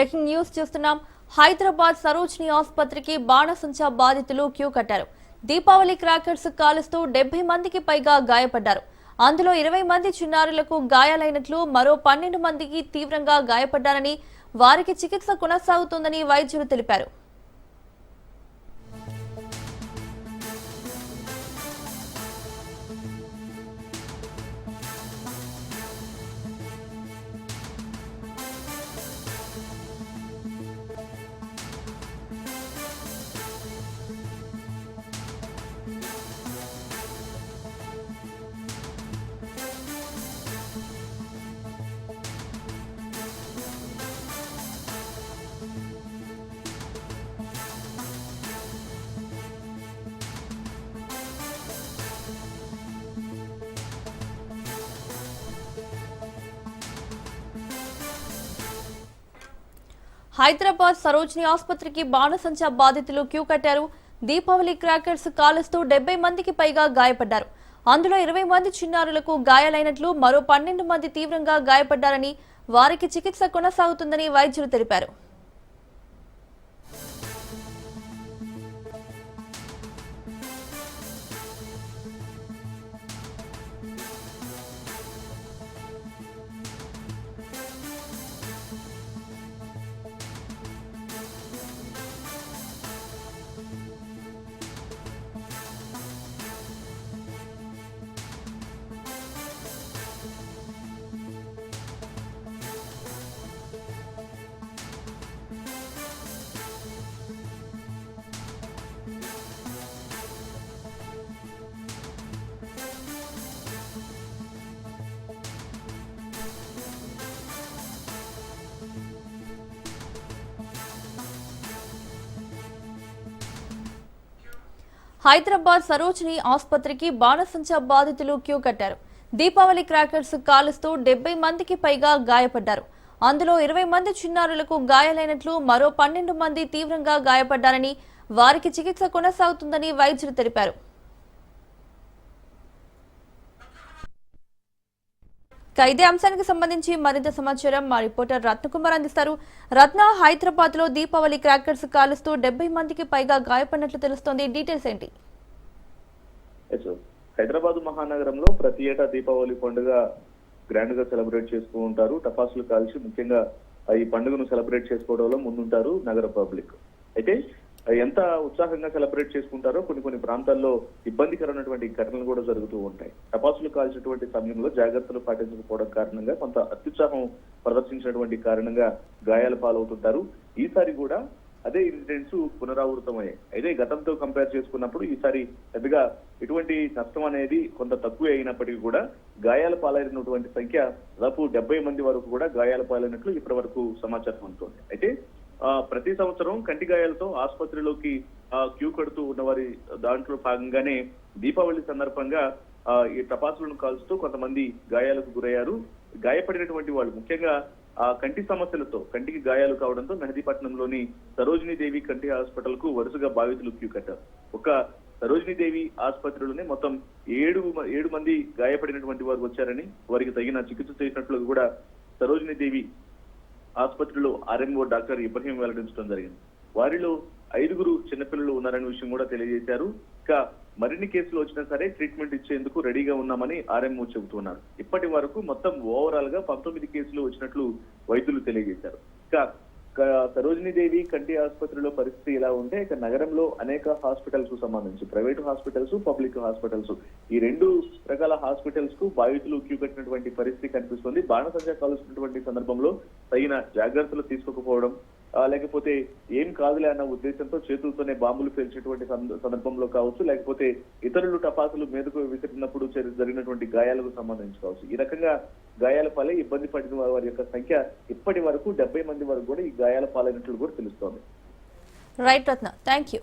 Breaking news చూస్తున్నాం. హైదరాబాద్ సరోజిని ఆసుపత్రికి బాణసంచా బాధితులు క్యూ కట్టారు. దీపావళి క్రాకర్స్ కాలుస్తూ 70 మందికి పైగా గాయపడ్డారు. అందులో 20 మంది చిన్నారులకు గాయాలైనట్లు, మరో 12 మందికి తీవ్రంగా గాయపడ్డారని, వారికి చికిత్స కొనసాగుతోందని వైద్యులు తెలిపారు. హైదరాబాద్ సరోజిని ఆసుపత్రికి బాణసంచా బాధితులు క్యూ కట్టారు. దీపావళి క్రాకర్స్ కాలుస్తూ 70 మందికి పైగా గాయపడ్డారు. అందులో 20 మంది చిన్నారులకు గాయాలైనట్లు, మరో 12 మంది తీవ్రంగా గాయపడ్డారని, వారికి చికిత్స కొనసాగుతుందని వైద్యులు తెలిపారు. హైదరాబాద్ సరోజిని ఆసుపత్రికి బాణసంచా బాధితులు క్యూ కట్టారు. దీపావళి క్రాకర్స్ కాలుస్తూ 70 మందికి పైగా గాయపడ్డారు. అందులో 20 మంది చిన్నారులకు గాయాలైనట్లు, మరో 12 మంది తీవ్రంగా గాయపడ్డారని, వారికి చికిత్స కొనసాగుతుందని వైద్యులు తెలిపారు. ఇదే అంశానికి సంబంధించి మరింత సమాచారం మా రిపోర్టర్ రత్నకుమార్ అందిస్తారు. రత్న, హైదరాబాద్ లో దీపావళి క్రాకర్స్ కాలుస్తూ 70 మందికి పైగా గాయపడినట్లు తెలుస్తోంది. డీటెయిల్స్ ఏంటి? హైదరాబాద్ మహానగరంలో ప్రతి ఏటా దీపావళి పండుగ గ్రాండ్ గా సెలబ్రేట్ చేస్తూ ఉంటారు. టపాసులు కాల్చి ముఖ్యంగా ఈ పండుగను సెలబ్రేట్ చేసుకోవడంలో ముందుంటారు నగర పబ్లిక్. అయితే ఎంత ఉత్సాహంగా సెలబ్రేట్ చేసుకుంటారో కొన్ని ప్రాంతాల్లో ఇబ్బందికరమైనటువంటి ఘటనలు కూడా జరుగుతూ ఉంటాయి. టపాసులు కాల్చినటువంటి సమయంలో జాగ్రత్తలు పాటించకపోవడం కారణంగా కొంత అత్యుత్సాహం ప్రదర్శించినటువంటి కారణంగా గాయాల పాలవుతుంటారు. ఈసారి కూడా అదే ఇన్సిడెంట్స్ పునరావృతమయ్యాయి. అయితే గతంతో కంపేర్ చేసుకున్నప్పుడు ఈసారి పెద్దగా ఎటువంటి నష్టం అనేది కొంత తక్కువ అయినప్పటికీ కూడా గాయాల పాలైనటువంటి సంఖ్య దాదాపు 70 మంది వరకు కూడా గాయాల పాలైనట్లు ఇప్పటి వరకు సమాచారం అందుతోంది. అయితే ప్రతి సంవత్సరం కంటి గాయాలతో ఆసుపత్రిలోకి క్యూ కడుతూ ఉన్నవారి దాంట్లో భాగంగానే దీపావళి సందర్భంగా ఈ టపాసులను కాల్చుతూ కొంతమంది గాయాలకు గురయ్యారు. గాయపడినటువంటి వాళ్ళు ముఖ్యంగా కంటి సమస్యలతో కంటికి గాయాలు కావడంతో మెహదీపట్నంలోని సరోజిని దేవి కంటి హాస్పిటల్ కు వరుసగా బాధితులు క్యూ కట్టారు. ఒక సరోజిని దేవి ఆసుపత్రిలోనే మొత్తం 7 మంది గాయపడినటువంటి వారు వచ్చారని, వారికి తగిన చికిత్స చేసినట్లు కూడా సరోజిని దేవి ఆసుపత్రిలో ఆర్ఎంఓ డాక్టర్ ఇబ్రహీం వెల్లడించడం జరిగింది. వారిలో 5 చిన్నపిల్లలు ఉన్నారనే విషయం కూడా తెలియజేశారు. ఇంకా మరిన్ని కేసులు వచ్చినా సరే ట్రీట్మెంట్ ఇచ్చేందుకు రెడీగా ఉన్నామని ఆర్ఎంఓ చెబుతున్నారు. ఇప్పటి వరకు మొత్తం ఓవరాల్ గా 19 కేసులు వచ్చినట్లు వైద్యులు తెలియజేశారు. ఇంకా సరోజిని దేవి కంటి ఆసుపత్రిలో పరిస్థితి ఇలా ఉంటే, ఇక నగరంలో అనేక హాస్పిటల్స్ కు సంబంధించి ప్రైవేట్ హాస్పిటల్స్, పబ్లిక్ హాస్పిటల్స్, ఈ 2 రకాల హాస్పిటల్స్ కు బాధితులు క్యూ కట్టినటువంటి పరిస్థితి కనిపిస్తుంది. బాణసంచా కాలుస్తున్నటువంటి సందర్భంలో తగిన జాగ్రత్తలు తీసుకోకపోవడం, లేకపోతే ఏం కాదులే అన్న ఉద్దేశంతో చేతులతోనే బాంబులు పేల్చేటువంటి సందర్భంలో కావచ్చు, లేకపోతే ఇతరులు టపాసులు మీదకు విసిరినప్పుడు జరిగినటువంటి గాయాలకు సంబంధించి కావచ్చు. ఈ రకంగా గాయాల పాలై ఇబ్బంది పడిన వారి యొక్క సంఖ్య ఇప్పటి వరకు 70 మంది వరకు కూడా ఈ గాయాల పాలైనట్లు కూడా తెలుస్తోంది. Right Ratna, thank you.